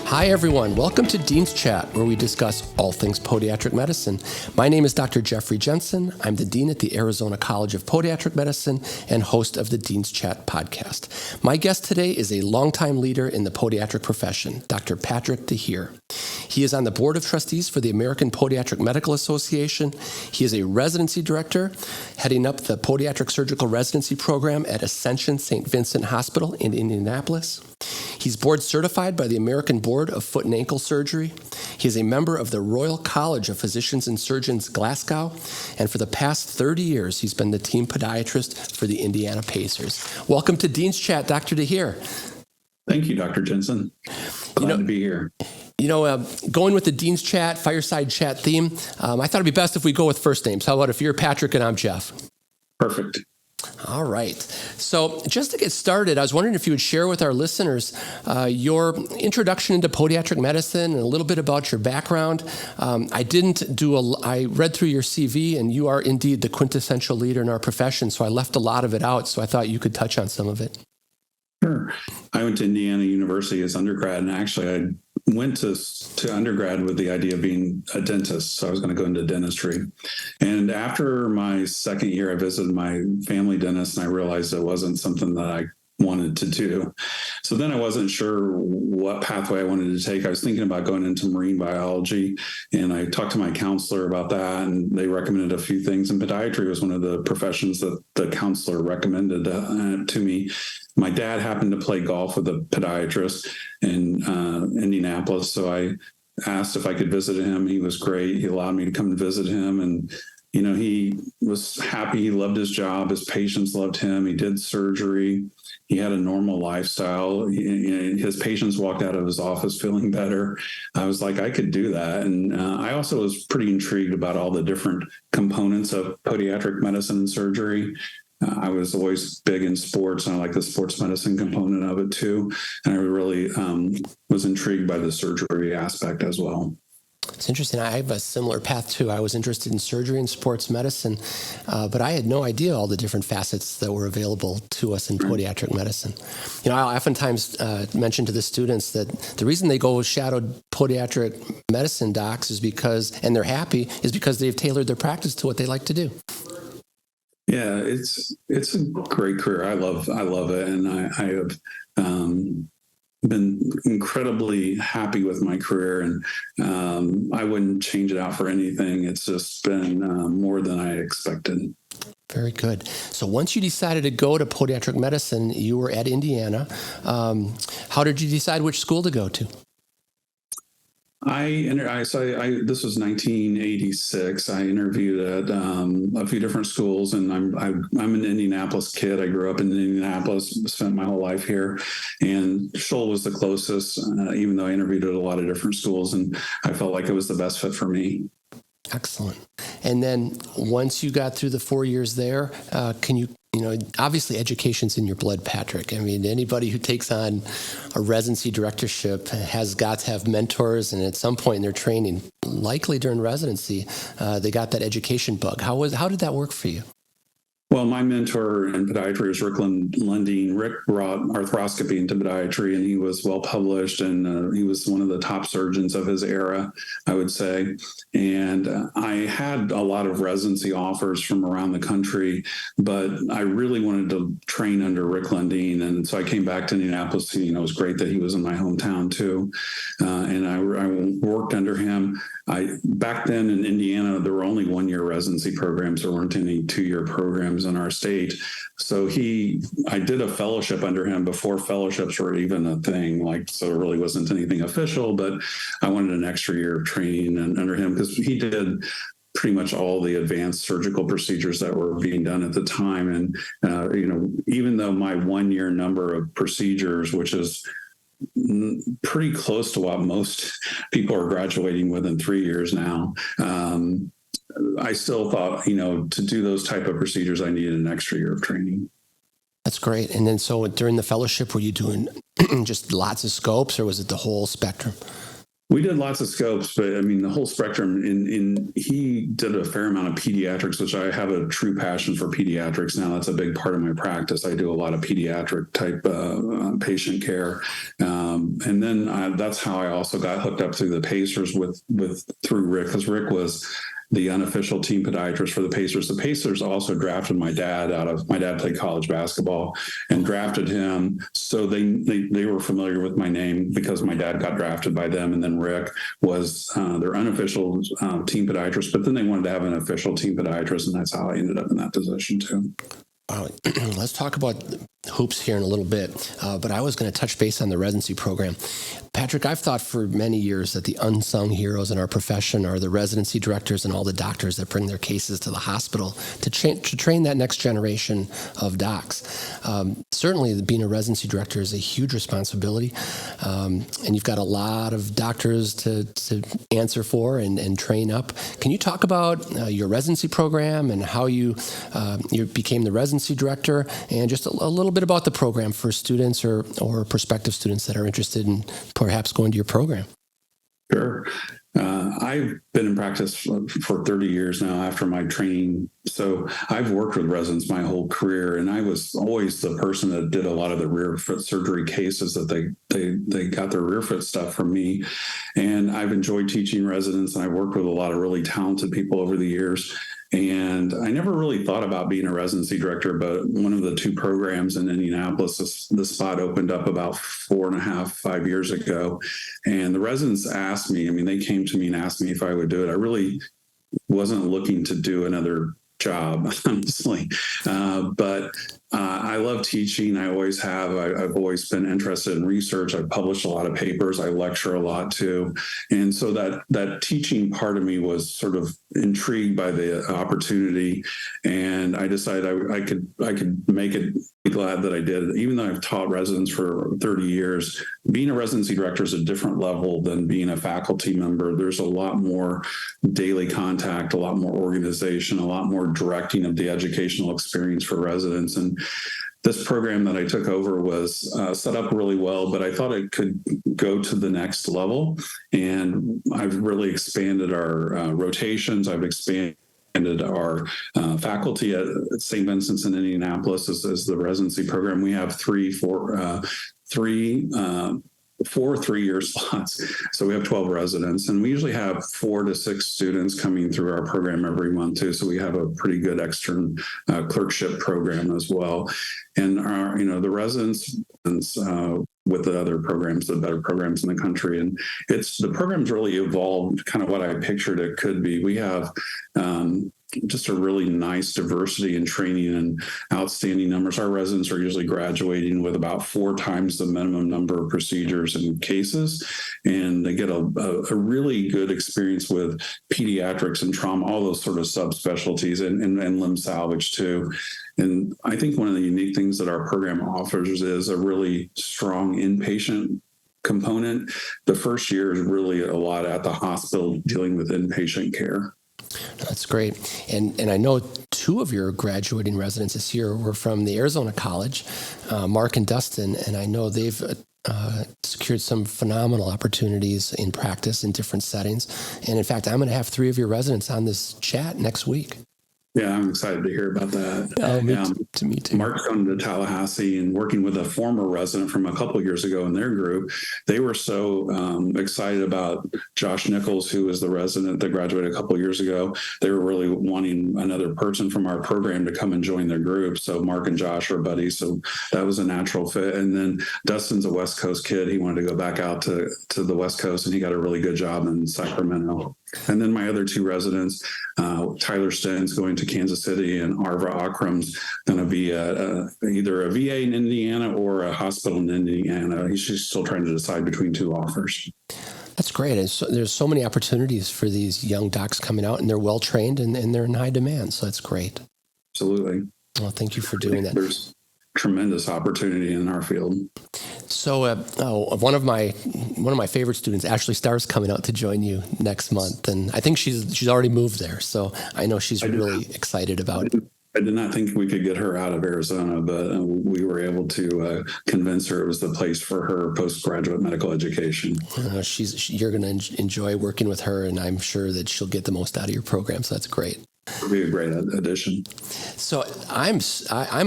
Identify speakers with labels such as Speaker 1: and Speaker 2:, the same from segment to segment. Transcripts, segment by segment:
Speaker 1: Hi, everyone. Welcome to Dean's Chat, where we discuss all things podiatric medicine. My name is Dr. Jeffrey Jensen. I'm the Dean at the Arizona College of Podiatric Medicine and host of the Dean's Chat podcast. My guest today is a longtime leader in the podiatric profession, Dr. Patrick DeHeer. He is on the Board of Trustees for the American Podiatric Medical Association. He is a Residency Director, heading up the Podiatric Surgical Residency Program at Ascension St. Vincent Hospital in Indianapolis. He's board certified by the American Board of Foot and Ankle Surgery. He is a member of the Royal College of Physicians and Surgeons, Glasgow, and for the past 30 years, he's been the team podiatrist for the Indiana Pacers. Welcome to Dean's Chat, Dr. DeHeer.
Speaker 2: Thank you, Dr. Jensen. Glad to be here.
Speaker 1: Going with the Dean's Chat, fireside chat theme, I thought it'd be best if we go with first names. How about if you're Patrick and I'm Jeff?
Speaker 2: Perfect.
Speaker 1: All right. So just to get started, I was wondering if you would share with our listeners your introduction into podiatric medicine and a little bit about your background. I read through your CV, and you are indeed the quintessential leader in our profession, so I left a lot of it out, so I thought you could touch on some of it.
Speaker 2: Sure. I went to Indiana University as undergrad, and actually I went to undergrad with the idea of being a dentist. So I was going to go into dentistry. And after my second year, I visited my family dentist, and I realized it wasn't something that I wanted to do. So then I wasn't sure what pathway I wanted to take. I was thinking about going into marine biology, and I talked to my counselor about that, and they recommended a few things. And podiatry was one of the professions that the counselor recommended to me. My dad happened to play golf with a podiatrist in Indianapolis, so I asked if I could visit him. He was great. He allowed me to come and visit him, and he was happy. He loved his job. His patients loved him. He did surgery. He had a normal lifestyle. His patients walked out of his office feeling better. I was like, I could do that. And I also was pretty intrigued about all the different components of podiatric medicine and surgery. I was always big in sports, and I like the sports medicine component of it too. And I really was intrigued by the surgery aspect as well.
Speaker 1: It's interesting. I have a similar path too. I was interested in surgery and sports medicine, but I had no idea all the different facets that were available to us in podiatric medicine. I oftentimes mention to the students that the reason they go shadow podiatric medicine docs and they're happy, is because they've tailored their practice to what they like to do.
Speaker 2: Yeah, it's a great career. I love it, and I have been incredibly happy with my career, and I wouldn't change it out for anything. It's just been more than I expected.
Speaker 1: Very good. So once you decided to go to podiatric medicine, you were at Indiana. How did you decide which school to go to? This was 1986. I interviewed at a few different schools, and I'm an Indianapolis kid. I grew up in Indianapolis, spent my whole life here, and Scholl was the closest, even though I interviewed at a lot of different schools, and I felt like it was the best fit for me. Excellent. And then once you got through the 4 years there, obviously education's in your blood, Patrick. I mean, anybody who takes on a residency directorship has got to have mentors, and at some point in their training, likely during residency, they got that education bug. How did that work for you?
Speaker 2: Well, my mentor in podiatry was Rick Lundeen. Rick brought arthroscopy into podiatry, and he was well-published, and he was one of the top surgeons of his era, I would say. And I had a lot of residency offers from around the country, but I really wanted to train under Rick Lundeen. And so I came back to Indianapolis. It was great that he was in my hometown too. And I worked under him. Back then in Indiana, there were only 1-year residency programs. There weren't any 2-year programs in our state. So I did a fellowship under him before fellowships were even a thing. So it really wasn't anything official, but I wanted an extra year of training under him because he did pretty much all the advanced surgical procedures that were being done at the time. And, even though my 1-year number of procedures, which is pretty close to what most people are graduating with in 3 years now, I still thought, to do those type of procedures, I needed an extra year of training.
Speaker 1: That's great. And then so during the fellowship, were you doing just lots of scopes, or was it the whole spectrum?
Speaker 2: We did lots of scopes, but I mean, the whole spectrum. He did a fair amount of pediatrics, which I have a true passion for pediatrics now. That's a big part of my practice. I do a lot of pediatric type patient care. And then that's how I also got hooked up through the Pacers through Rick, because Rick was the unofficial team podiatrist for the Pacers. The Pacers also drafted my dad my dad played college basketball and drafted him. So they were familiar with my name because my dad got drafted by them. And then Rick was their unofficial team podiatrist, but then they wanted to have an official team podiatrist. And that's how I ended up in that position too.
Speaker 1: Let's talk about hoops here in a little bit, but I was going to touch base on the residency program. Patrick, I've thought for many years that the unsung heroes in our profession are the residency directors and all the doctors that bring their cases to the hospital to train that next generation of docs. Certainly, being a residency director is a huge responsibility, and you've got a lot of doctors to answer for and train up. Can you talk about your residency program and how you became the residency director, and just a little bit about the program for students or prospective students that are interested in perhaps going to your program?
Speaker 2: Sure. I've been in practice for 30 years now after my training. So I've worked with residents my whole career, and I was always the person that did a lot of the rear foot surgery cases that they got their rear foot stuff from me. And I've enjoyed teaching residents, and I've worked with a lot of really talented people over the years. And I never really thought about being a residency director, but one of the two programs in Indianapolis, the spot opened up about 5 years ago. And the residents asked me, they came to me and asked me if I would do it. I really wasn't looking to do another job, honestly. But I love teaching. I always have. I've always been interested in research. I've published a lot of papers. I lecture a lot too. And so that teaching part of me was sort of intrigued by the opportunity. And I decided I could make it. Glad that I did. Even though I've taught residents for 30 years, being a residency director is a different level than being a faculty member. There's a lot more daily contact, a lot more organization, a lot more directing of the educational experience for residents. And this program that I took over was set up really well, but I thought it could go to the next level. And I've really expanded our rotations. I've expanded our faculty at St. Vincent's in Indianapolis as the residency program. We have four 3-year slots. So we have 12 residents, and we usually have 4 to 6 students coming through our program every month too. So we have a pretty good extern clerkship program as well. And the residents with the other programs, the better programs in the country. And the program's really evolved kind of what I pictured it could be. We have just a really nice diversity in training and outstanding numbers. Our residents are usually graduating with about 4 times the minimum number of procedures and cases, and they get a really good experience with pediatrics and trauma, all those sort of subspecialties, and limb salvage too. And I think one of the unique things that our program offers is a really strong inpatient component. The first year is really a lot at the hospital dealing with inpatient care.
Speaker 1: That's great. And I know 2 of your graduating residents this year were from the Arizona College, Mark and Dustin, and I know they've secured some phenomenal opportunities in practice in different settings. And in fact, I'm going to have 3 of your residents on this chat next week.
Speaker 2: Yeah, I'm excited to hear about that.
Speaker 1: Me too.
Speaker 2: Mark's gone to Tallahassee and working with a former resident from a couple of years ago in their group. They were so excited about Josh Nichols, who was the resident that graduated a couple of years ago. They were really wanting another person from our program to come and join their group. So Mark and Josh are buddies. So that was a natural fit. And then Dustin's a West Coast kid. He wanted to go back out to the West Coast, and he got a really good job in Sacramento. And then my other 2 residents, Tyler Sten's going to Kansas City, and Arva Akram's going to be either a VA in Indiana or a hospital in Indiana. She's still trying to decide between 2 offers.
Speaker 1: That's great. There's so many opportunities for these young docs coming out, and they're well trained and they're in high demand. So that's great.
Speaker 2: Absolutely.
Speaker 1: Well, thank you for doing that.
Speaker 2: There's tremendous opportunity in our field.
Speaker 1: So one of my favorite students, Ashley Starr's coming out to join you next month, and I think she's already moved there. So I know she's really excited about it.
Speaker 2: I I did not think we could get her out of Arizona, but we were able to convince her it was the place for her postgraduate medical education.
Speaker 1: You're going to enjoy working with her, and I'm sure that she'll get the most out of your program. So that's great.
Speaker 2: It'll be a great addition.
Speaker 1: So I'm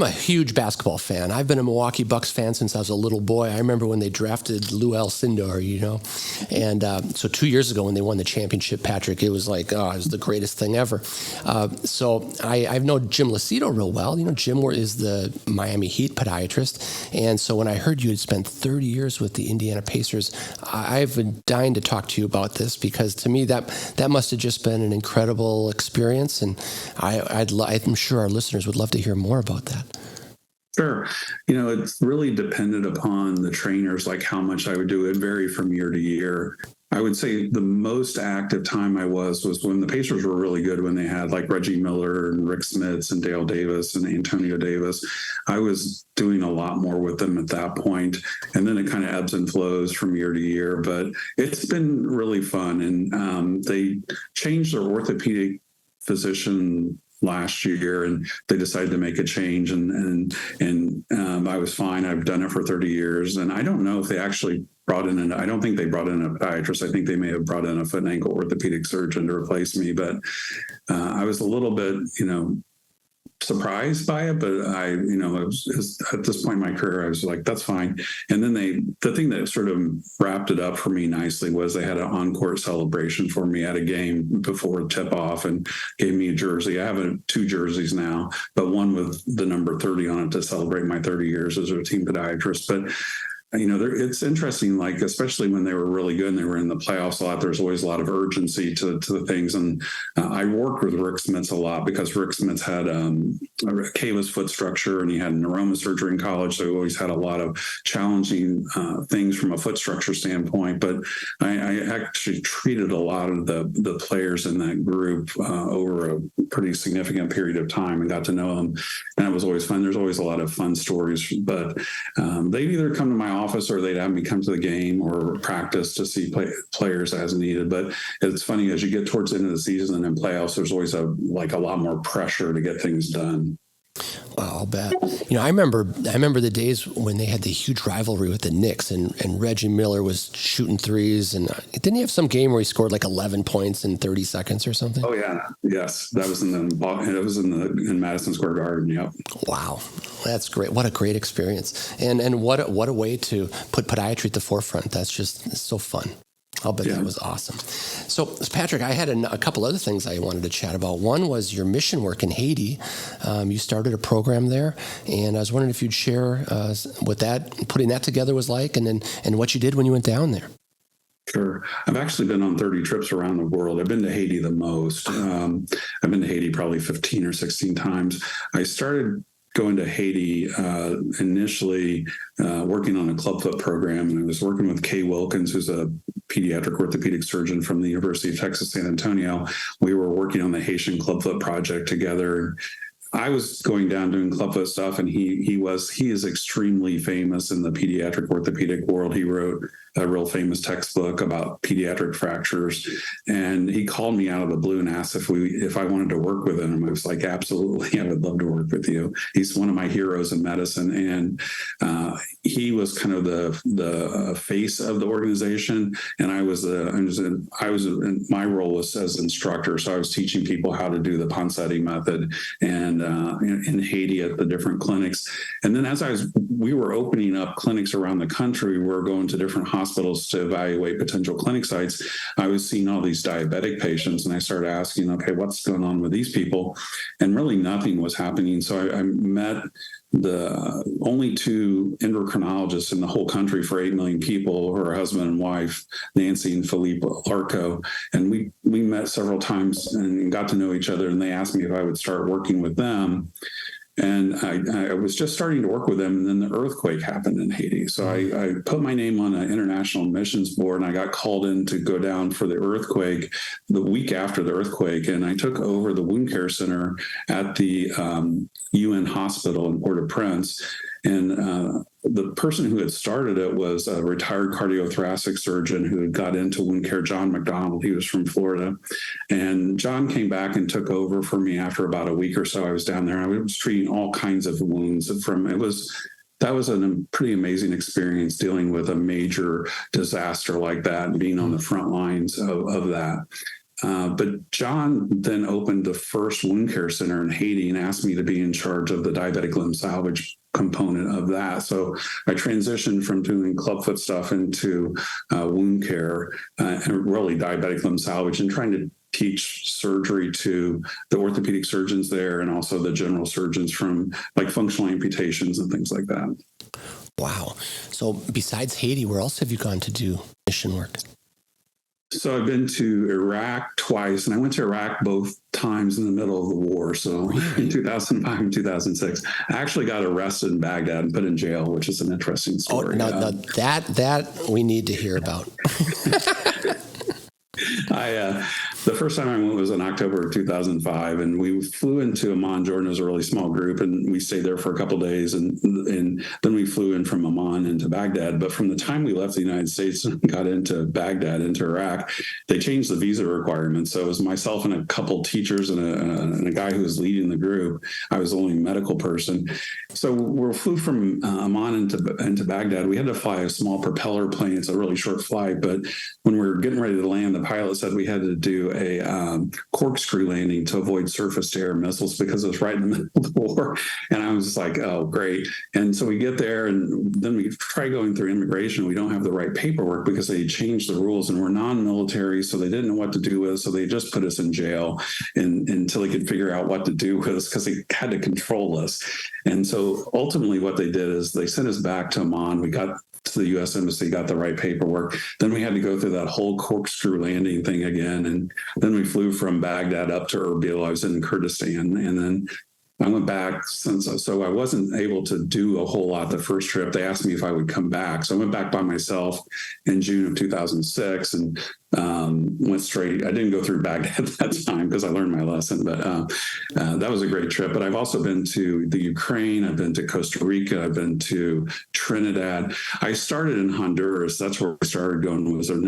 Speaker 1: a huge basketball fan. I've been a Milwaukee Bucks fan since I was a little boy. I remember when they drafted Lou Alcindor, and so 2 years ago when they won the championship, Patrick, it was like, it was the greatest thing ever. So I've known Jim Lucido real well. Jim is the Miami Heat podiatrist, and so when I heard you had spent 30 years with the Indiana Pacers, I've been dying to talk to you about this, because to me that must have just been an incredible experience, and I'm sure our listeners would love to hear more about that.
Speaker 2: Sure. It's really dependent upon the trainers, like how much I would do. It vary from year to year. I would say the most active time I was when the Pacers were really good, when they had like Reggie Miller and Rick Smits and Dale Davis and Antonio Davis. I was doing a lot more with them at that point. And then it kind of ebbs and flows from year to year, but it's been really fun. And they changed their orthopedic physician last year, and they decided to make a change, and I was fine. I've done it for 30 years, and I don't know if they actually I don't think they brought in a podiatrist. I think they may have brought in a foot and ankle orthopedic surgeon to replace me, but I was a little bit, surprised by it, but I was at this point in my career, I was like, that's fine. And then the thing that sort of wrapped it up for me nicely was they had an on-court celebration for me at a game before tip-off and gave me a jersey. I have 2 jerseys now, but one with the number 30 on it to celebrate my 30 years as a team podiatrist. But it's interesting, like, especially when they were really good and they were in the playoffs a lot, there's always a lot of urgency to the things. And I worked with Rick Smits a lot, because Rick Smits had a callus foot structure, and he had neurosurgery in college. So he always had a lot of challenging things from a foot structure standpoint. But I actually treated a lot of the players in that group over a pretty significant period of time and got to know them. And it was always fun. There's always a lot of fun stories, but they'd either come to my office or they'd have me come to the game or practice to see players as needed. But it's funny, as you get towards the end of the season and in playoffs, there's always a lot more pressure to get things done.
Speaker 1: Well, I'll bet. I remember the days when they had the huge rivalry with the Knicks, and Reggie Miller was shooting threes, and didn't he have some game where he scored like 11 points in 30 seconds or something? Oh
Speaker 2: yeah, yes, that was in Madison Square Garden. Yep.
Speaker 1: Wow, that's great. What a great experience, and what a way to put podiatry at the forefront. It's so fun. I'll bet that was awesome. So, Patrick, I had a couple other things I wanted to chat about. One was your mission work in Haiti. You started a program there, and I was wondering if you'd share what putting that together was like, and what you did when you went down there.
Speaker 2: Sure. I've actually been on 30 trips around the world. I've been to Haiti the most. I've been to Haiti probably 15 or 16 times. I started going to Haiti initially working on a clubfoot program, and I was working with Kay Wilkins, who's a pediatric orthopedic surgeon from the University of Texas, San Antonio. We were working on the Haitian clubfoot project together. I was going down doing clubfoot stuff, and he is extremely famous in the pediatric orthopedic world. He wrote a real famous textbook about pediatric fractures, and he called me out of the blue and asked if I wanted to work with him. I was like, absolutely, I would love to work with you. He's one of my heroes in medicine, and he was kind of the face of the organization, and my role was as instructor, so I was teaching people how to do the Poncetti method and in Haiti at the different clinics. And then we were opening up clinics around the country. We were going to different hospitals to evaluate potential clinic sites. I was seeing all these diabetic patients, and I started asking, okay, what's going on with these people? And really nothing was happening. So I met the only 2 endocrinologists in the whole country for 8 million people, her husband and wife, Nancy and Philippe Larco. And we met several times and got to know each other, and they asked me if I would start working with them. And I was just starting to work with them, and then the earthquake happened in Haiti. So I put my name on an international admissions board, and I got called in to go down for the earthquake the week after the earthquake. And I took over the wound care center at the UN hospital in Port-au-Prince. And the person who had started it was a retired cardiothoracic surgeon who had got into wound care, John McDonald. He was from Florida. And John came back and took over for me after about a week or so. I was down there. I was treating all kinds of wounds that was a pretty amazing experience dealing with a major disaster like that and being on the front lines of that. But John then opened the first wound care center in Haiti and asked me to be in charge of the diabetic limb salvage component of that. So I transitioned from doing clubfoot stuff into wound care and really diabetic limb salvage and trying to teach surgery to the orthopedic surgeons there and also the general surgeons from like functional amputations and things like that.
Speaker 1: Wow. So besides Haiti, where else have you gone to do mission work?
Speaker 2: So I've been to Iraq twice, and I went to Iraq both times in the middle of the war. So in 2005 and 2006, I actually got arrested in Baghdad and put in jail, which is an interesting story.
Speaker 1: Oh, no, that we need to hear about.
Speaker 2: The first time I went was in October of 2005, and we flew into Amman, Jordan. It was a really small group, and we stayed there for a couple of days, and then we flew in from Amman into Baghdad. But from the time we left the United States and got into Baghdad, into Iraq, they changed the visa requirements. So it was myself and a couple teachers and a guy who was leading the group. I was the only medical person. So we flew from Amman into Baghdad. We had to fly a small propeller plane. It's a really short flight, but when we were getting ready to land, the pilot said we had to do a corkscrew landing to avoid surface-to-air missiles because it was right in the middle of the war. And I was just like, oh, great. And so we get there, and then we try going through immigration. We don't have the right paperwork because they changed the rules, and we're non-military, so they didn't know what to do with us. So they just put us in jail until they could figure out what to do with us because they had to control us. And so ultimately what they did is they sent us back to Amman. We got to the U.S. Embassy, got the right paperwork. Then we had to go through that whole corkscrew landing thing again. And then we flew from Baghdad up to Erbil. I was in Kurdistan. And then I went back so I wasn't able to do a whole lot the first trip. They asked me if I would come back. So I went back by myself in June of 2006 and went straight. I didn't go through Baghdad at that time because I learned my lesson, but that was a great trip. But I've also been to the Ukraine. I've been to Costa Rica. I've been to Trinidad. I started in Honduras. That's where I started going. Was in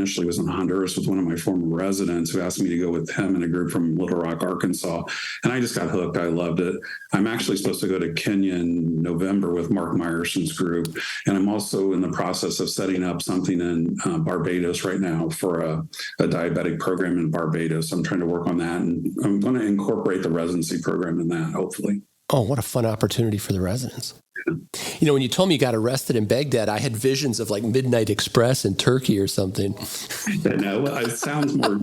Speaker 2: Honduras with one of my former residents who asked me to go with him and a group from Little Rock, Arkansas. And I just got hooked. I loved it. I'm actually supposed to go to Kenya in November with Mark Meyerson's group. And I'm also in the process of setting up something in Barbados right now for a diabetic program in Barbados. I'm trying to work on that, and I'm going to incorporate the residency program in that, hopefully.
Speaker 1: Oh, what a fun opportunity for the residents. You know, when you told me you got arrested in Baghdad, I had visions of like Midnight Express in Turkey or something.
Speaker 2: Yeah, no, it sounds more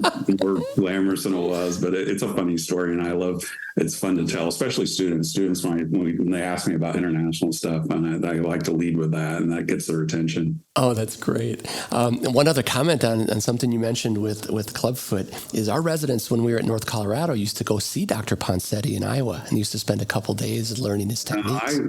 Speaker 2: glamorous than it was, but it's a funny story, and it's fun to tell, especially students. Students, when they ask me about international stuff, and I like to lead with that, and that gets their attention.
Speaker 1: Oh, that's great. One other comment on something you mentioned with Clubfoot is our residents, when we were at North Colorado, used to go see Dr. Poncetti in Iowa and used to spend a couple days learning his techniques.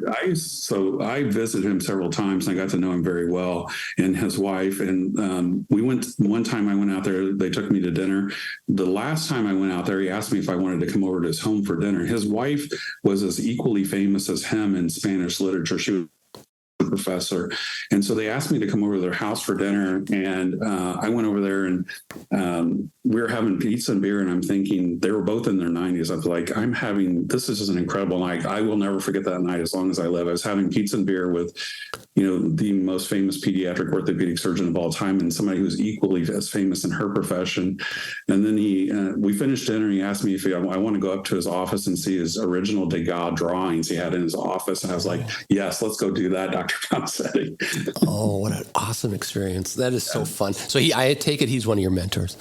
Speaker 2: I visited him several times, and I got to know him very well and his wife. And one time I went out there, they took me to dinner. The last time I went out there, he asked me if I wanted to come over to his home for dinner. His wife was as equally famous as him in Spanish literature. She was a professor. And so they asked me to come over to their house for dinner. And I went over there, and we were having pizza and beer, and I'm thinking, they were both in their 90s. I was like, this is just an incredible night. I will never forget that night as long as I live. I was having pizza and beer with, the most famous pediatric orthopedic surgeon of all time, and somebody who's equally as famous in her profession. And then we finished dinner, and he asked me if I want to go up to his office and see his original Degas drawings he had in his office. And I was like, yes, let's go do that, Dr. Poncetti.
Speaker 1: Oh, what an awesome experience. That is so fun. So I take it he's one of your mentors.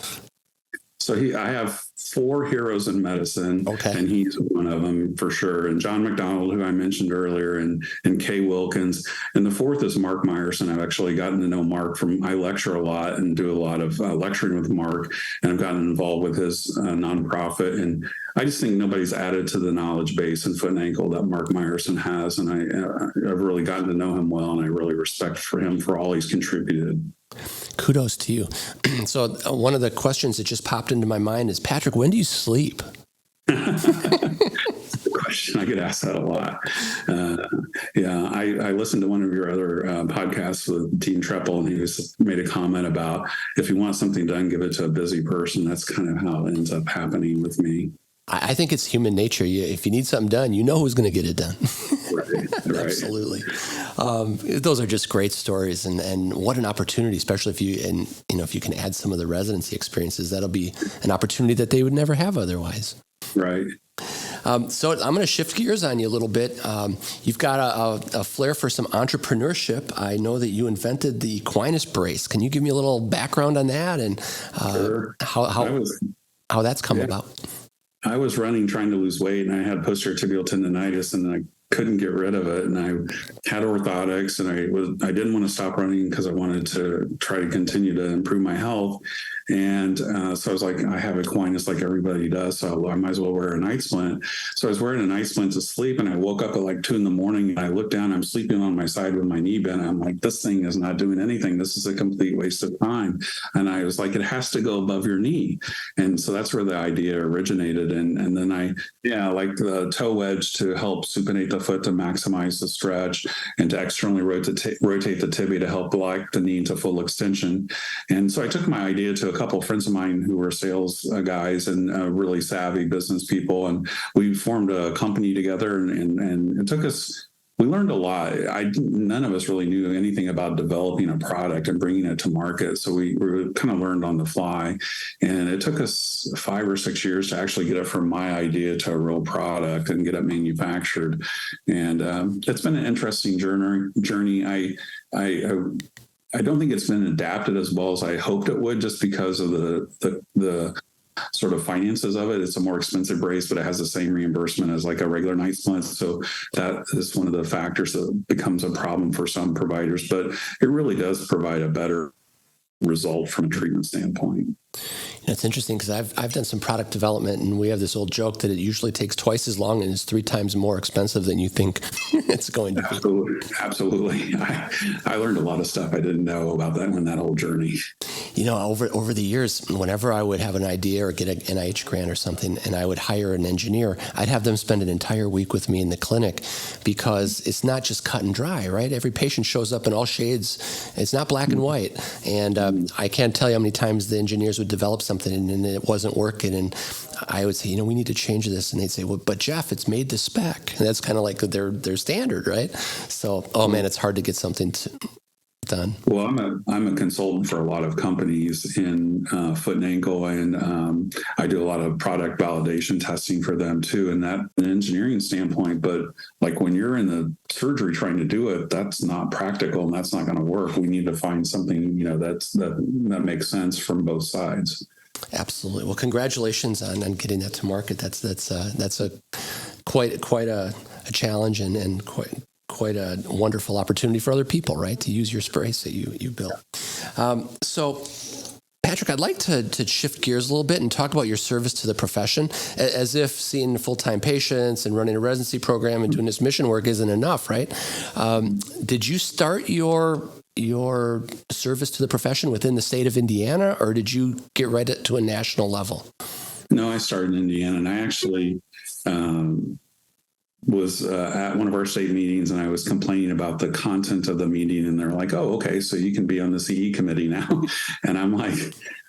Speaker 2: So I have 4 heroes in medicine, okay, and he's one of them for sure. And John McDonald, who I mentioned earlier, and Kay Wilkins. And the 4th is Mark Meyerson. I've actually gotten to know Mark I lecture a lot and do a lot of lecturing with Mark, and I've gotten involved with his nonprofit. And I just think nobody's added to the knowledge base in foot and ankle that Mark Meyerson has. And I've really gotten to know him well, and I really respect him for all he's contributed.
Speaker 1: Kudos to you. So one of the questions that just popped into my mind is, Patrick, when do you sleep?
Speaker 2: Good question. I get asked that a lot. I listened to one of your other podcasts with Dean Treppel, and he made a comment about if you want something done, give it to a busy person. That's kind of how it ends up happening with me.
Speaker 1: I think it's human nature. If you need something done, you know who's going to get it done.
Speaker 2: Right.
Speaker 1: Absolutely. Those are just great stories, and what an opportunity, especially if you can add some of the residency experiences, that'll be an opportunity that they would never have otherwise.
Speaker 2: Right.
Speaker 1: So I'm going to shift gears on you a little bit. You've got a flair for some entrepreneurship. I know that you invented the equinus brace. Can you give me a little background on that and
Speaker 2: Sure.
Speaker 1: how that's come about?
Speaker 2: I was running trying to lose weight, and I had posterior tibial tendonitis, and I couldn't get rid of it. And I had orthotics, and I didn't want to stop running because I wanted to try to continue to improve my health. And so I was like, I have equinus like everybody does, so I might as well wear a night splint. So I was wearing a night splint to sleep, and I woke up at like 2 a.m. and I looked down, I'm sleeping on my side with my knee bent. I'm like, this thing is not doing anything. This is a complete waste of time. And I was like, it has to go above your knee. And so that's where the idea originated. And then like the toe wedge to help supinate the foot to maximize the stretch, and to externally rotate the tibia to help lock the knee into full extension. And so I took my idea to a couple of friends of mine who were sales guys and really savvy business people, and we formed a company together, and it took us. We learned a lot. None of us really knew anything about developing a product and bringing it to market. So we kind of learned on the fly, and it took us 5 or 6 years to actually get it from my idea to a real product and get it manufactured. And it's been an interesting journey. I don't think it's been adapted as well as I hoped it would, just because of the sort of finances of it. It's a more expensive brace, but it has the same reimbursement as like a regular night splint. So that is one of the factors that becomes a problem for some providers, but it really does provide a better result from a treatment standpoint.
Speaker 1: It's interesting because I've done some product development, and we have this old joke that it usually takes twice as long and is 3 times more expensive than you think it's going to be.
Speaker 2: Absolutely. I learned a lot of stuff I didn't know about that whole journey.
Speaker 1: Over the years, whenever I would have an idea or get an NIH grant or something, and I would hire an engineer, I'd have them spend an entire week with me in the clinic, because it's not just cut and dry, right? Every patient shows up in all shades. It's not black and white. And I can't tell you how many times the engineers would develop something and it wasn't working, and I would say, we need to change this, and they'd say, well, but Jeff, it's made to spec, and that's kind of like their standard, right? So, it's hard to get something done.
Speaker 2: Well, I'm a consultant for a lot of companies in foot and ankle, and I do a lot of product validation testing for them too, and that an engineering standpoint. But like when you're in the surgery trying to do it, that's not practical, and that's not going to work. We need to find something that makes sense from both sides.
Speaker 1: Absolutely. Well, congratulations on getting that to market. That's a quite a challenge and quite a wonderful opportunity for other people, right, to use your brace that you built. So, Patrick, I'd like to shift gears a little bit and talk about your service to the profession, as if seeing full-time patients and running a residency program and doing this mission work isn't enough, right? Did you start your service to the profession within the state of Indiana, or did you get right to a national level?
Speaker 2: No, I started in Indiana, and I actually was at one of our state meetings, and I was complaining about the content of the meeting, and they're like, oh, okay, so you can be on the CE committee now. And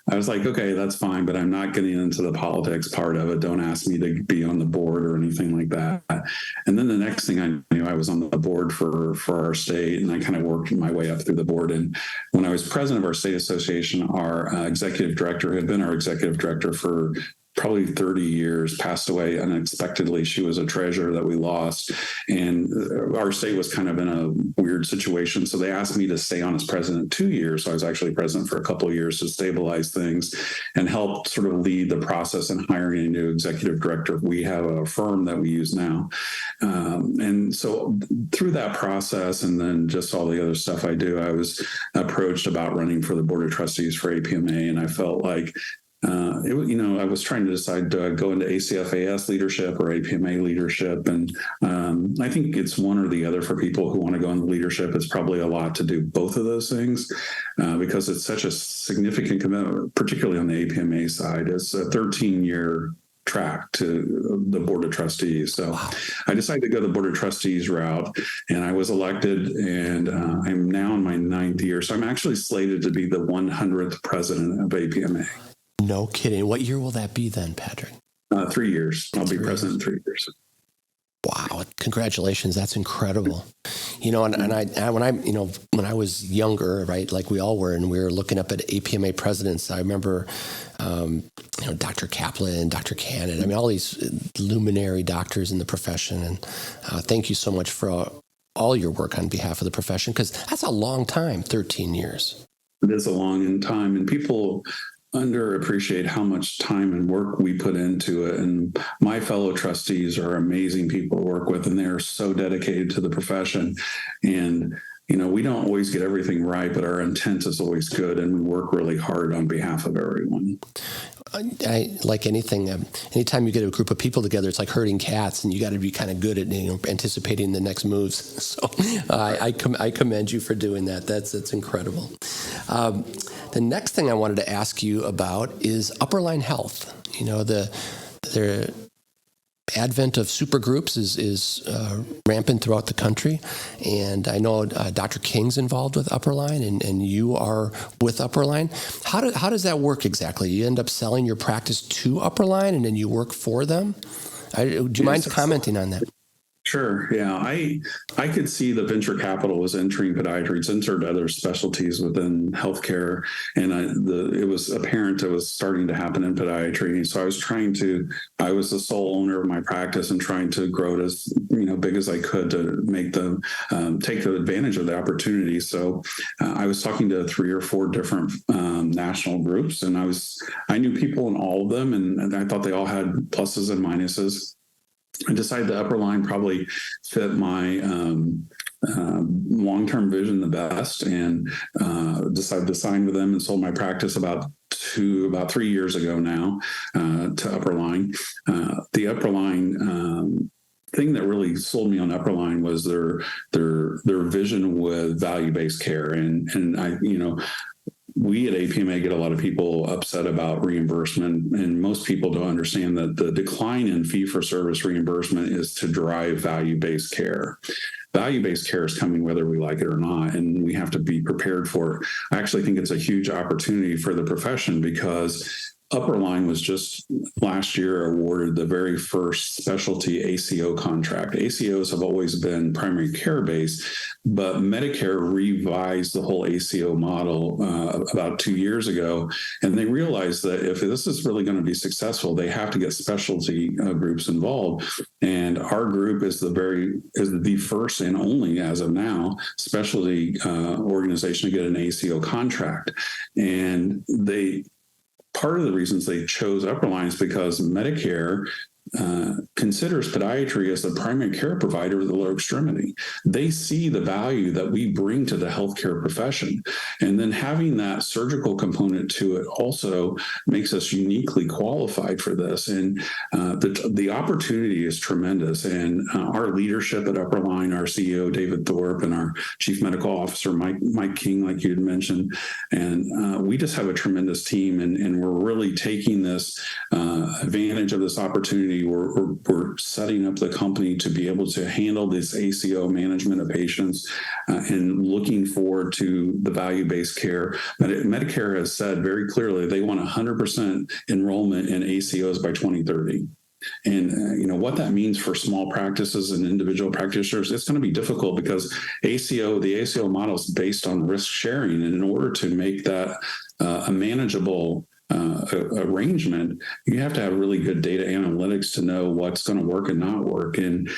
Speaker 2: I was like, okay, that's fine, but I'm not getting into the politics part of it. Don't ask me to be on the board or anything like that. And then the next thing I knew, I was on the board for our state, and I kind of worked my way up through the board. And when I was president of our state association, our executive director, who had been our executive director for probably 30 years, passed away unexpectedly. She was a treasurer that we lost, and our state was kind of in a weird situation. So they asked me to stay on as president 2 years. So I was actually president for a couple of years to stabilize things and help sort of lead the process in hiring a new executive director. We have a firm that we use now. And so through that process, and then just all the other stuff I do, I was approached about running for the Board of Trustees for APMA. And I felt like I was trying to decide, do I go into ACFAS leadership or APMA leadership? And I think it's one or the other for people who want to go into leadership. It's probably a lot to do both of those things because it's such a significant commitment, particularly on the APMA side. It's a 13-year track to the Board of Trustees. So
Speaker 1: Wow.
Speaker 2: I decided to go the Board of Trustees route, and I was elected, and I'm now in my 9th year. So I'm actually slated to be the 100th president of APMA.
Speaker 1: No kidding. What year will that be then, Patrick?
Speaker 2: 3 years. I'll be president in 3 years.
Speaker 1: Wow. Congratulations. That's incredible. When I was younger, right, like we all were, and we were looking up at APMA presidents, I remember, Dr. Kaplan, Dr. Cannon, I mean, all these luminary doctors in the profession. And thank you so much for all your work on behalf of the profession, because that's a long time, 13 years.
Speaker 2: It is a long time, and people underappreciate how much time and work we put into it. And my fellow trustees are amazing people to work with, and they're so dedicated to the profession. And, we don't always get everything right, but our intent is always good, and we work really hard on behalf of everyone.
Speaker 1: Like anything, anytime you get a group of people together, it's like herding cats, and you got to be kind of good at anticipating the next moves. So I commend you for doing that. That's incredible. The next thing I wanted to ask you about is Upperline Health. The advent of supergroups is rampant throughout the country, and I know Dr. King's involved with Upperline, and you are with Upperline. How does that work exactly? You end up selling your practice to Upperline, and then you work for them? Do you mind commenting on that?
Speaker 2: Sure. Yeah. I could see the venture capital was entering podiatry. It's entered other specialties within healthcare. And it was apparent it was starting to happen in podiatry. So I was the sole owner of my practice and trying to grow it as, big as I could to make take the advantage of the opportunity. So I was talking to 3 or 4 different national groups, and I knew people in all of them, and I thought they all had pluses and minuses. I decided the Upperline probably fit my long-term vision the best, and decided to sign with them and sold my practice about 3 years ago now to Upperline. The Upperline thing that really sold me on Upperline was their vision with value-based care, and I we at APMA get a lot of people upset about reimbursement, and most people don't understand that the decline in fee-for-service reimbursement is to drive value-based care. Value-based care is coming whether we like it or not, and we have to be prepared for it. I actually think it's a huge opportunity for the profession, because Upperline was just last year awarded the very first specialty ACO contract. ACOs have always been primary care based, but Medicare revised the whole ACO model about 2 years ago, and they realized that if this is really going to be successful, they have to get specialty groups involved. And our group is the first and only, as of now, specialty organization to get an ACO contract. And part of the reasons they chose Upperline is because Medicare considers podiatry as the primary care provider of the lower extremity. They see the value that we bring to the healthcare profession. And then having that surgical component to it also makes us uniquely qualified for this. And the opportunity is tremendous. And our leadership at Upperline, our CEO, David Thorpe, and our Chief Medical Officer, Mike King, like you had mentioned, and we just have a tremendous team, and we're really taking this advantage of this opportunity. We're setting up the company to be able to handle this ACO management of patients and looking forward to the value-based care. Medicare has said very clearly they want 100% enrollment in ACOs by 2030. And what that means for small practices and individual practitioners, it's going to be difficult, because the ACO model is based on risk sharing. And in order to make that a manageable arrangement, you have to have really good data analytics to know what's going to work and not work. And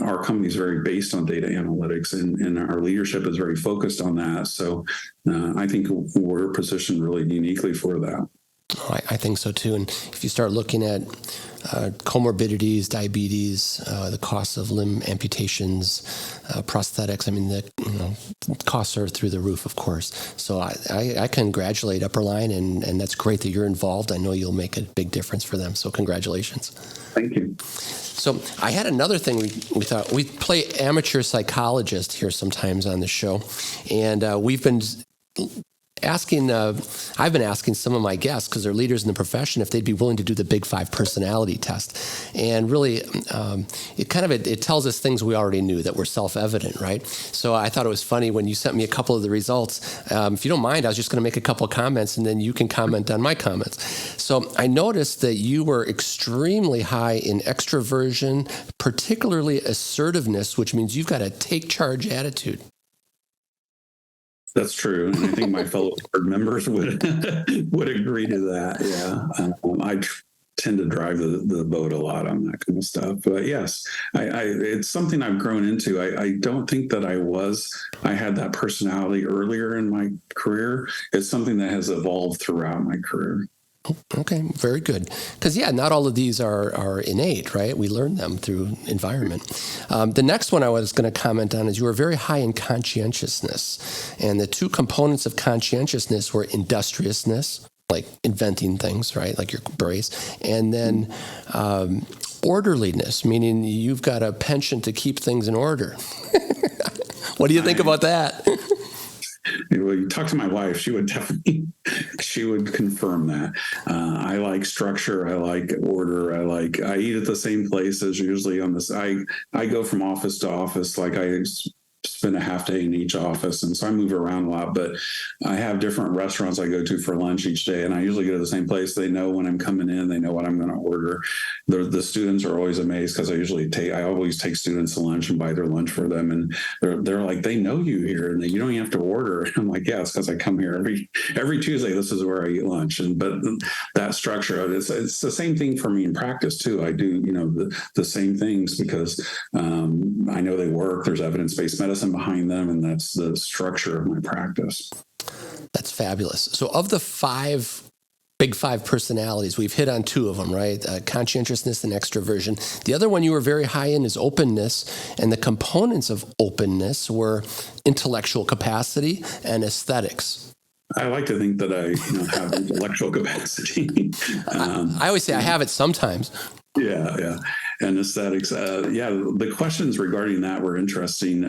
Speaker 2: our company is very based on data analytics, and our leadership is very focused on that. So I think we're positioned really uniquely for that.
Speaker 1: I think so too. And if you start looking at comorbidities, diabetes, the costs of limb amputations, prosthetics, I mean, the costs are through the roof, of course. So I congratulate Upperline, and that's great that you're involved. I know you'll make a big difference for them. So congratulations.
Speaker 2: Thank you.
Speaker 1: So I had another thing we thought. We play amateur psychologist here sometimes on the show, and we've been I've been asking some of my guests, because they're leaders in the profession, if they'd be willing to do the Big Five personality test. And really, it tells us things we already knew that were self-evident, right? So I thought it was funny when you sent me a couple of the results. If you don't mind, I was just going to make a couple of comments, and then you can comment on my comments. So I noticed that you were extremely high in extroversion, particularly assertiveness, which means you've got a take charge attitude.
Speaker 2: That's true, and I think my fellow board members would agree to that. Yeah, I tend to drive the boat a lot on that kind of stuff. But yes, it's something I've grown into. I don't think that I had that personality earlier in my career. It's something that has evolved throughout my career.
Speaker 1: Okay, very good. Because, not all of these are innate, right? We learn them through environment. The next one I was going to comment on is you were very high in conscientiousness. And the two components of conscientiousness were industriousness, like inventing things, right? Like your berets. And then orderliness, meaning you've got a penchant to keep things in order. What do you think about that?
Speaker 2: Well, you talk to my wife, she would confirm that. I like structure. I like order. I eat at the same places, usually on this. I go from office to office. Like I spend a half day in each office. And so I move around a lot, but I have different restaurants I go to for lunch each day. And I usually go to the same place. They know when I'm coming in, they know what I'm going to order. The students are always amazed because I always take students to lunch and buy their lunch for them. And they're like, they know you here and you don't even have to order. And I'm like, yeah, it's because I come here every Tuesday. This is where I eat lunch. But that structure, it's the same thing for me in practice too. I do, the same things because I know they work. There's evidence-based medicine behind them, and that's the structure of my practice.
Speaker 1: That's fabulous. So of the Big Five personalities, we've hit on two of them, right? Conscientiousness and extroversion. The other one you were very high in is openness, and the components of openness were intellectual capacity and aesthetics.
Speaker 2: I like to think that I have intellectual capacity.
Speaker 1: I always say I have it sometimes.
Speaker 2: Yeah. And aesthetics. The questions regarding that were interesting.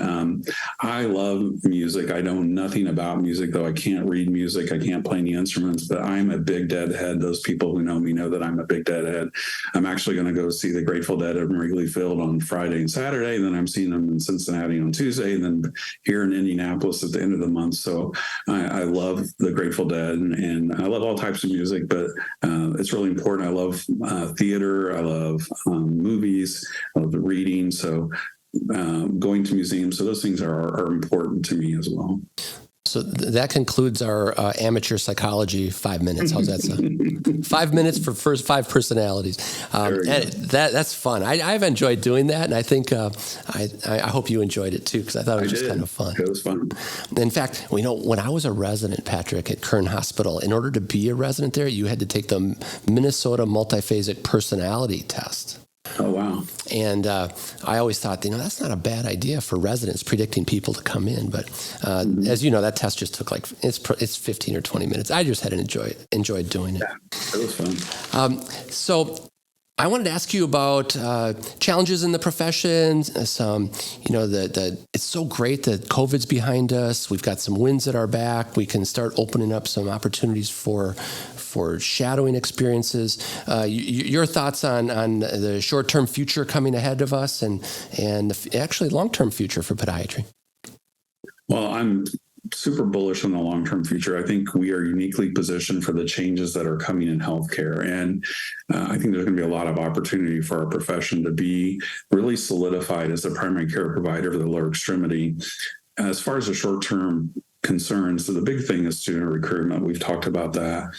Speaker 2: I love music. I know nothing about music, though I can't read music. I can't play any instruments, but I'm a big Deadhead. Those people who know me know that I'm a big Deadhead. I'm actually going to go see the Grateful Dead at Wrigley Field on Friday and Saturday. And then I'm seeing them in Cincinnati on Tuesday, and then here in Indianapolis at the end of the month. So I love the Grateful Dead, and I love all types of music, but it's really important. I love theater. I love movies. I love reading. So going to museums. So those things are important to me as well.
Speaker 1: So that concludes our amateur psychology 5 minutes. How's that sound? 5 minutes for first five personalities. And that's fun. I've enjoyed doing that, and I think I hope you enjoyed it too, because I thought it was just kind of fun.
Speaker 2: It was fun.
Speaker 1: In fact, when I was a resident, Patrick, at Kern Hospital, in order to be a resident there, you had to take the Minnesota Multiphasic Personality Test.
Speaker 2: Oh, wow.
Speaker 1: And I always thought, that's not a bad idea for residents predicting people to come in. But as you know, that test just took it's 15 or 20 minutes. I just had enjoyed doing it.
Speaker 2: Yeah, it was fun.
Speaker 1: So I wanted to ask you about challenges in the profession. It's so great that COVID's behind us. We've got some wins at our back. We can start opening up some opportunities for shadowing experiences. Your thoughts on the short-term future coming ahead of us and actually long-term future for podiatry?
Speaker 2: Well, I'm super bullish on the long-term future. I think we are uniquely positioned for the changes that are coming in healthcare. And I think there's going to be a lot of opportunity for our profession to be really solidified as the primary care provider for the lower extremity. As far as the short-term concerns, so the big thing is student recruitment. We've talked about that.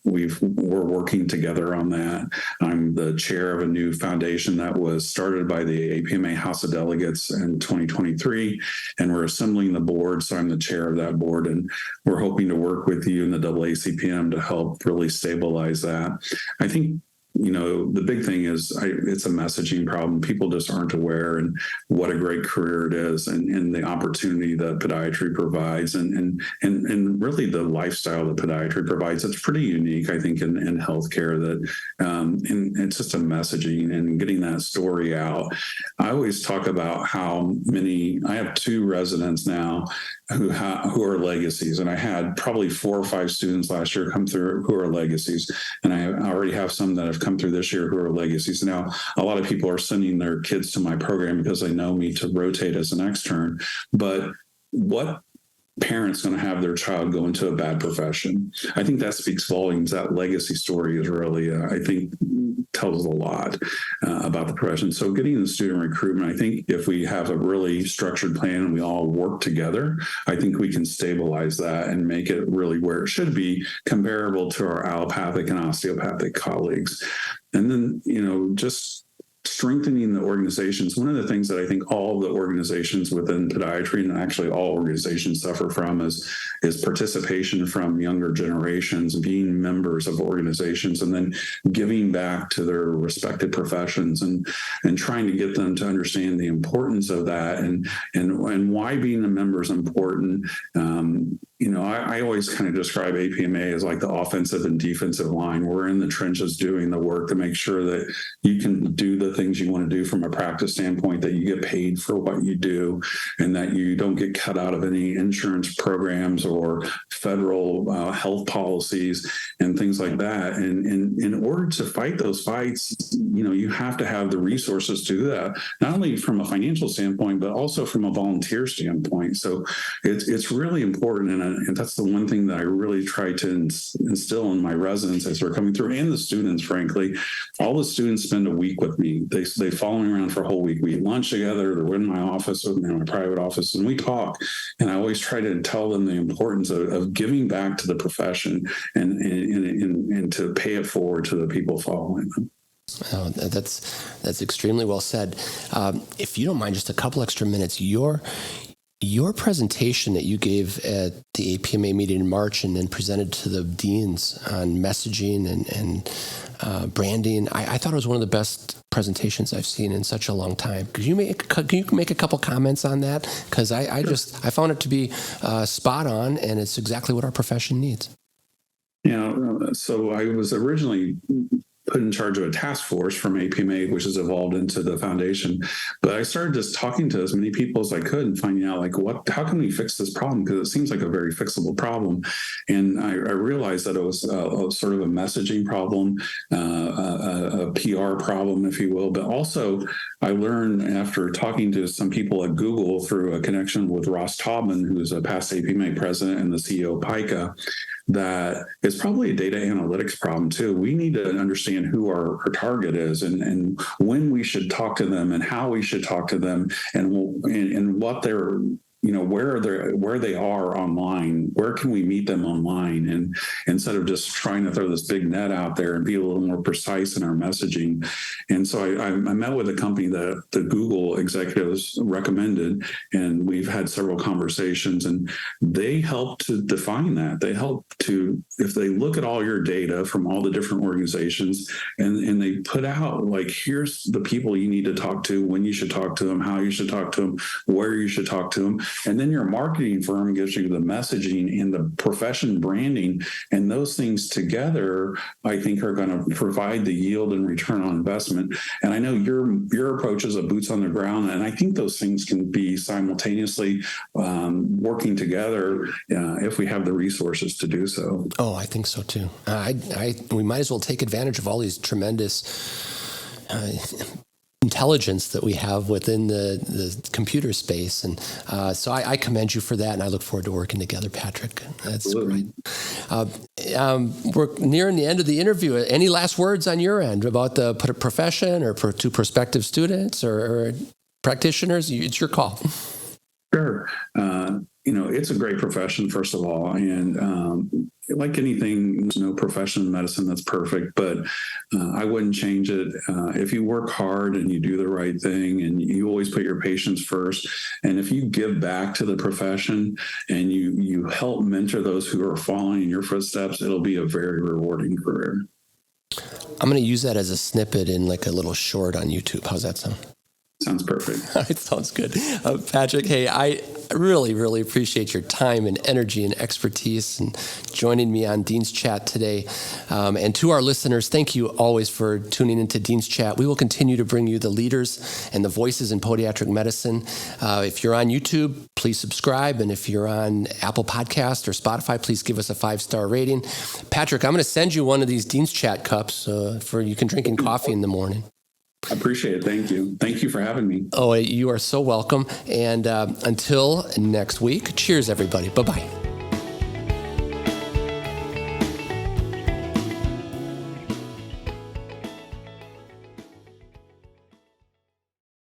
Speaker 2: We're working together on that. I'm the chair of a new foundation that was started by the APMA House of Delegates in 2023, and we're assembling the board. So I'm the chair of that board, and we're hoping to work with you in the AACPM to help really stabilize that. I think the big thing is it's a messaging problem. People just aren't aware and what a great career it is and the opportunity that podiatry provides and really the lifestyle that podiatry provides. It's pretty unique, I think, in healthcare that and it's just a messaging and getting that story out. I always talk about how I have two residents now who are legacies. And I had probably 4 or 5 students last year come through who are legacies. And I already have some that have come through this year who are legacies. Now, a lot of people are sending their kids to my program because they know me to rotate as an extern. But what parents going to have their child go into a bad profession? I think that speaks volumes. That legacy story is really, I think, tells a lot about the profession. So getting the student recruitment, I think if we have a really structured plan and we all work together, I think we can stabilize that and make it really where it should be, comparable to our allopathic and osteopathic colleagues. And then, just strengthening the organizations. One of the things that I think all the organizations within podiatry, and actually all organizations, suffer from is participation from younger generations, being members of organizations, and then giving back to their respective professions, and trying to get them to understand the importance of that, and why being a member is important. I always kind of describe APMA as like the offensive and defensive line. We're in the trenches doing the work to make sure that you can do the things you want to do from a practice standpoint, that you get paid for what you do, and that you don't get cut out of any insurance programs or federal health policies and things like that. And in order to fight those fights, you have to have the resources to do that, not only from a financial standpoint, but also from a volunteer standpoint. So it's really important. And that's the one thing that I really try to instill in my residents as they're coming through, and the students, frankly. All the students spend a week with me. They follow me around for a whole week. We eat lunch together. They're in my office, in my private office, and we talk. And I always try to tell them the importance of giving back to the profession and to pay it forward to the people following them.
Speaker 1: Oh, that's extremely well said. If you don't mind, just a couple extra minutes. Your presentation that you gave at the APMA meeting in March and then presented to the deans on messaging and branding, I thought it was one of the best presentations I've seen in such a long time. Can you make a couple comments on that? Because I found it to be spot on, and it's exactly what our profession needs.
Speaker 2: So I was originally put in charge of a task force from APMA, which has evolved into the foundation. But I started just talking to as many people as I could and finding out, how can we fix this problem? Because it seems like a very fixable problem. And I realized that it was sort of a messaging problem, a PR problem, if you will. But also, I learned after talking to some people at Google through a connection with Ross Taubman, who's a past APMA president and the CEO of PICA, that it's probably a data analytics problem too. We need to understand who our target is, and when we should talk to them, and how we should talk to them, and what they're, where they are online. Where can we meet them online? And instead of just trying to throw this big net out there, and be a little more precise in our messaging. And so I met with a company that the Google executives recommended, and we've had several conversations, and they help to define that. They help to, if they look at all your data from all the different organizations, and they put out, here's the people you need to talk to, when you should talk to them, how you should talk to them, where you should talk to them. And then your marketing firm gives you the messaging and the profession branding, and those things together, I think, are going to provide the yield and return on investment. And I know your approach is a boots on the ground, and I think those things can be simultaneously working together if we have the resources to do so.
Speaker 1: Oh, I think so too. We might as well take advantage of all these tremendous intelligence that we have within the computer space. And so I commend you for that, and I look forward to working together, Patrick. That's
Speaker 2: Absolutely.
Speaker 1: Great. We're nearing the end of the interview. Any last words on your end about the profession, or to prospective students or practitioners? It's your call.
Speaker 2: Sure. It's a great profession, first of all. And like anything, there's no profession in medicine that's perfect, but I wouldn't change it. If you work hard and you do the right thing, and you always put your patients first, and if you give back to the profession, and you help mentor those who are following in your footsteps, it'll be a very rewarding career.
Speaker 1: I'm going to use that as a snippet in a little short on YouTube. How's that sound?
Speaker 2: Sounds perfect.
Speaker 1: All right, sounds good. Patrick, hey, I really, really appreciate your time and energy and expertise and joining me on Dean's Chat today. And to our listeners, thank you always for tuning into Dean's Chat. We will continue to bring you the leaders and the voices in podiatric medicine. If you're on YouTube, please subscribe. And if you're on Apple Podcast or Spotify, please give us a 5-star rating. Patrick, I'm going to send you one of these Dean's Chat cups for you can drink in coffee in the morning.
Speaker 2: I appreciate it. Thank you. Thank you for having me.
Speaker 1: Oh, you are so welcome. And until next week, cheers, everybody. Bye-bye.